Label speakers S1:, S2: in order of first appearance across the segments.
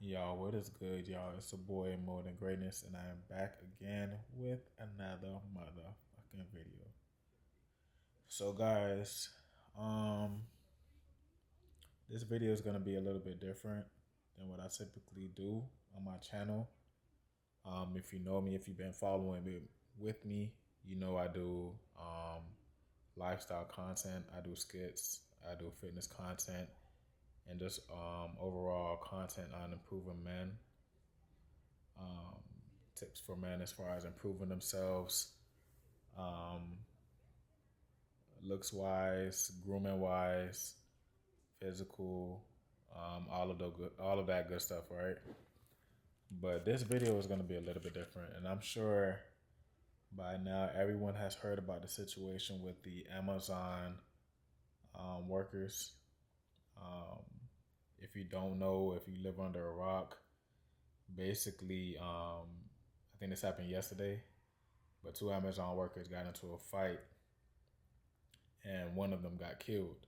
S1: Y'all, what is good, y'all? It's a boy More Than Greatness, and I am back again with another motherfucking video. So, guys, um, this video is gonna be a little bit different than what I typically do on my channel. If you know me, if you've been following me with me, you know I do lifestyle content, I do skits, I do fitness content, and just overall content on improving men. um, Tips for men as far as improving themselves, um, looks wise, grooming wise, physical, all of that good stuff, right? But this video is going to be a little bit different, and I'm sure by now everyone has heard about the situation with the Amazon workers. Um, if you don't know, if you live under a rock, basically, I think this happened yesterday, but two Amazon workers got into a fight and one of them got killed.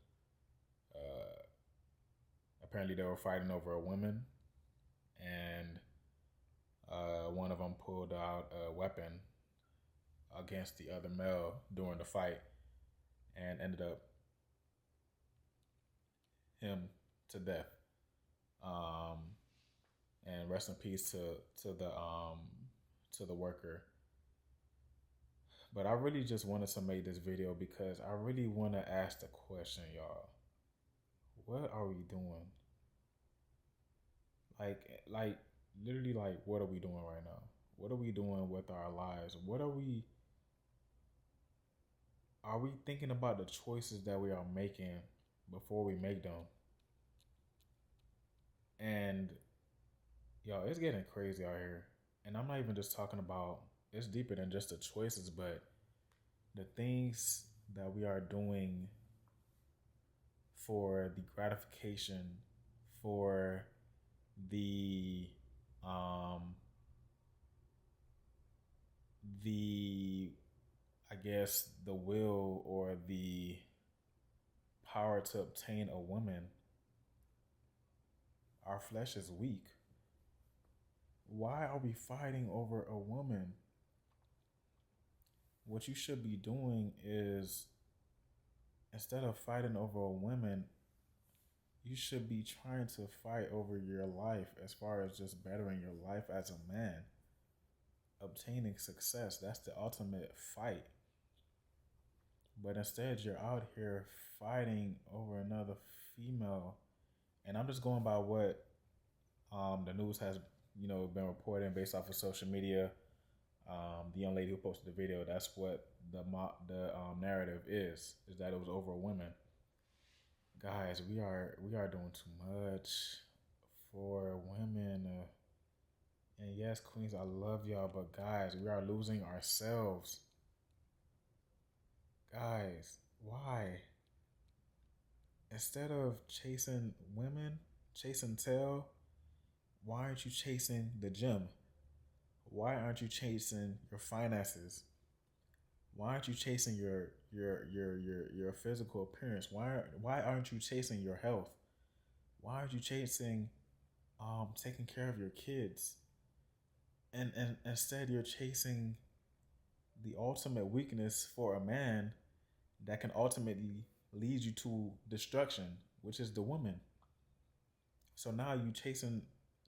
S1: Uh, Apparently, they were fighting over a woman, and one of them pulled out a weapon against the other male during the fight and ended up him to death. Um, and rest in peace to the worker. But I really just wanted to make this video because I really want to ask the question, y'all. What are we doing? Like literally, like, what are we doing right now? What are we doing with our lives? Are we thinking about the choices that we are making before we make them? And yo, it's getting crazy out here. And I'm not even just talking about, it's deeper than just the choices, but the things that we are doing for the gratification, for the um the I guess the will or the power to obtain a woman. Our flesh is weak. Why are we fighting over a woman? What you should be doing is, instead of fighting over a woman, you should be trying to fight over your life as far as just bettering your life as a man, obtaining success. That's the ultimate fight. But instead, you're out here fighting over another female. And I'm just going by what the news has, been reporting based off of social media. The young lady who posted the video, that's what the narrative is that it was over women. Guys, we are doing too much for women. And yes, queens, I love y'all, but guys, we are losing ourselves. Guys, why? Instead of chasing women, chasing tail, why aren't you chasing the gym? Why aren't you chasing your finances? Why aren't you chasing your physical appearance? Why aren't you chasing your health? Why aren't you chasing taking care of your kids? And instead you're chasing the ultimate weakness for a man that can ultimately lead you to destruction, which is the woman. So now you chasing,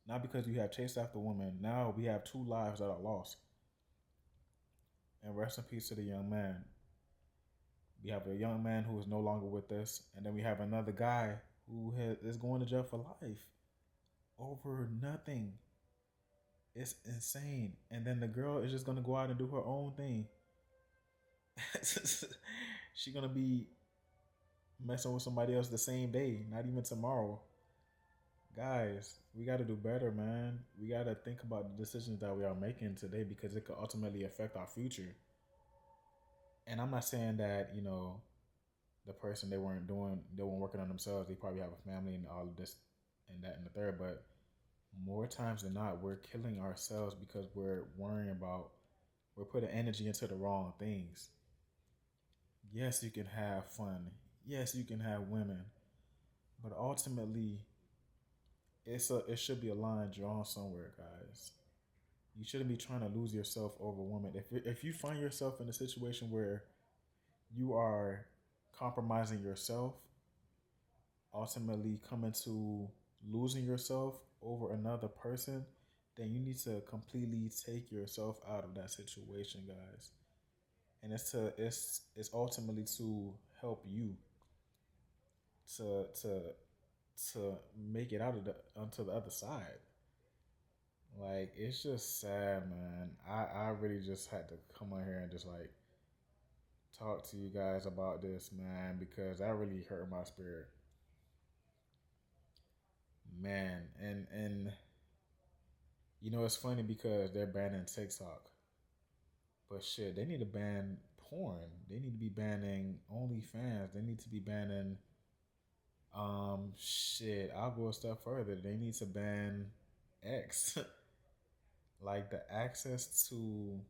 S1: not because you have chased after women, now we have two lives that are lost. And rest in peace to the young man. We have a young man who is no longer with us, and then we have another guy who is going to jail for life over nothing. It's insane. And then the girl is just gonna go out and do her own thing. She's gonna be messing with somebody else the same day, not even tomorrow. Guys, we gotta do better, man. We gotta think about the decisions that we are making today because it could ultimately affect our future. And I'm not saying that, the person they weren't working on themselves. They probably have a family and all of this and that and the third. But more times than not, we're killing ourselves because we're putting energy into the wrong things. Yes, you can have fun. Yes, you can have women. But ultimately, it should be a line drawn somewhere, guys. You shouldn't be trying to lose yourself over women. If you find yourself in a situation where you are compromising yourself, ultimately coming to losing yourself over another person, then you need to completely take yourself out of that situation, guys. And it's ultimately to help you to to to make it out of the onto the other side. Like it's just sad, man. I really just had to come on here and just like talk to you guys about this, man, because that really hurt my spirit, man. And it's funny because they're banning TikTok, but shit, they need to ban porn. They need to be banning OnlyFans. They need to be banning shit. I'll go a step further. They need to ban X. Like the access to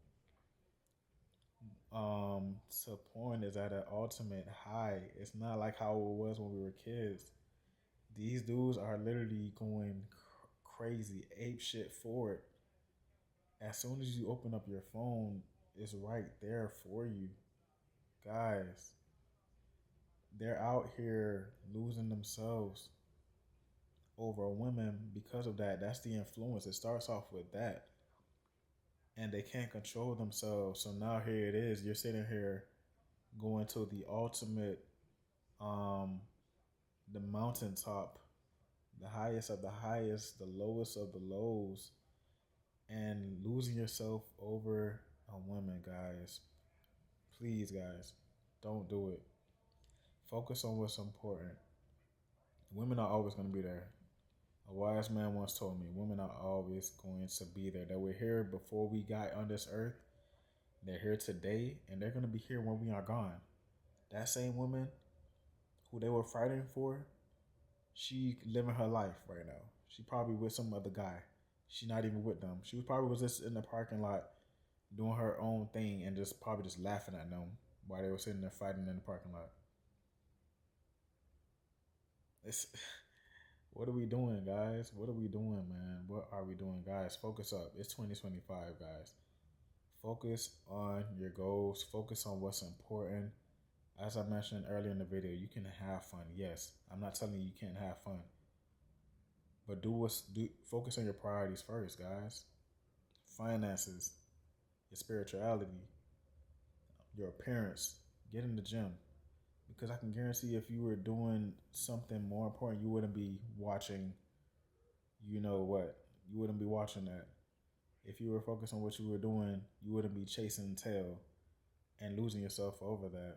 S1: porn is at an ultimate high. It's not like how it was when we were kids. These dudes are literally going crazy, ape shit for it. As soon as you open up your phone, it's right there for you. Guys, they're out here losing themselves over women because of that. That's the influence. It starts off with that. And they can't control themselves. So now here it is. You're sitting here going to the ultimate, um, the mountaintop, the highest of the highest, the lowest of the lows, and losing yourself over a woman, guys. Please, guys, don't do it. Focus on what's important. Women are always going to be there. A wise man once told me, women are always going to be there. They were here before we got on this earth. They're here today, and they're going to be here when we are gone. That same woman who they were fighting for, she living her life right now. She probably with some other guy. She not even with them. She probably was just in the parking lot doing her own thing and just probably just laughing at them while they were sitting there fighting in the parking lot. It's what are we doing, guys? What are we doing, man? What are we doing, guys? Focus up. It's 2025, guys. Focus on your goals. Focus on what's important. As I mentioned earlier in the video, you can have fun. Yes, I'm not telling you you can't have fun, but do. Focus on your priorities first, guys. Finances, your spirituality, your appearance. Get in the gym because I can guarantee if you were doing something more important, you wouldn't be watching. You know what? You wouldn't be watching that. If you were focused on what you were doing, you wouldn't be chasing tail and losing yourself over that,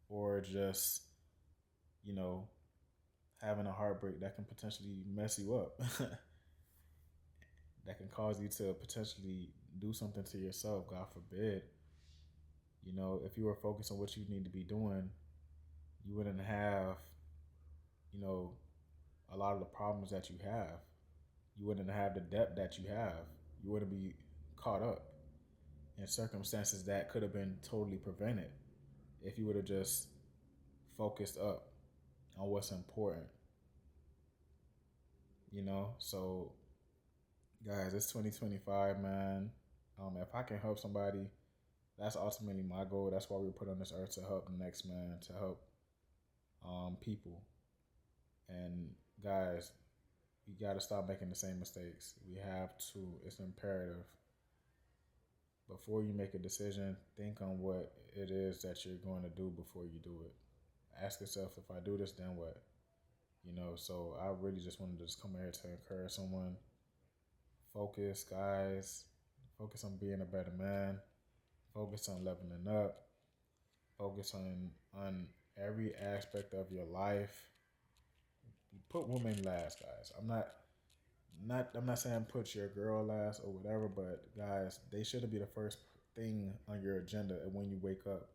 S1: or just you know having a heartbreak that can potentially mess you up, that can cause you to potentially do something to yourself, God forbid. If you were focused on what you need to be doing, you wouldn't have, you know, a lot of the problems that you have. You wouldn't have the depth that you have. You wouldn't be caught up in circumstances that could have been totally prevented if you would have just focused up on what's important. So guys, it's 2025, man. If I can help somebody, that's ultimately my goal. That's why we were put on this earth, to help the next man, to help people. And guys, you got to stop making the same mistakes. We have to. It's imperative. Before you make a decision, think on what it is that you're going to do before you do it. Ask yourself, if I do this, then what? So I really just wanted to just come here to encourage someone. Focus, guys. Focus on being a better man. Focus on leveling up. Focus on every aspect of your life. Put women last, guys. I'm not saying put your girl last or whatever, but guys, they shouldn't be the first thing on your agenda when you wake up.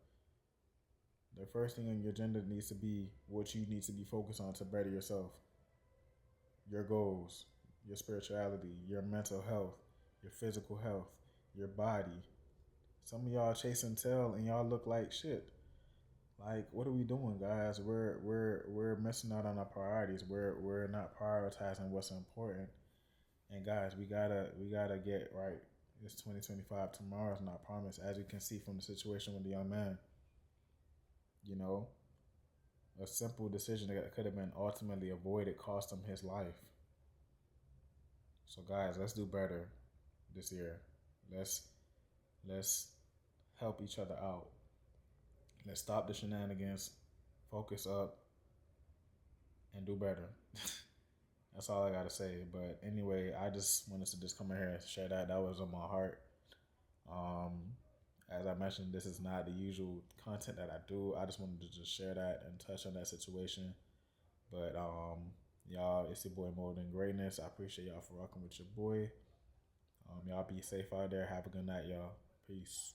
S1: The first thing on your agenda needs to be what you need to be focused on to better yourself. Your goals, your spirituality, your mental health, your physical health, your body. Some of y'all chasing tail and y'all look like shit. Like, what are we doing, guys? We're missing out on our priorities. We're not prioritizing what's important. And guys, we gotta get right. It's 2025. Tomorrow's not promised, as you can see from the situation with the young man. You know, a simple decision that could have been ultimately avoided cost him his life. So, guys, let's do better this year. Let's let's help each other out. Let's stop the shenanigans, focus up, and do better. That's all I gotta say. But anyway, I just wanted to just come in here and share that. That was on my heart. Um, as I mentioned, this is not the usual content that I do. I just wanted to just share that and touch on that situation. But y'all, it's your boy More Than Greatness. I appreciate y'all for rocking with your boy. Y'all be safe out there. Have a good night, y'all. Peace.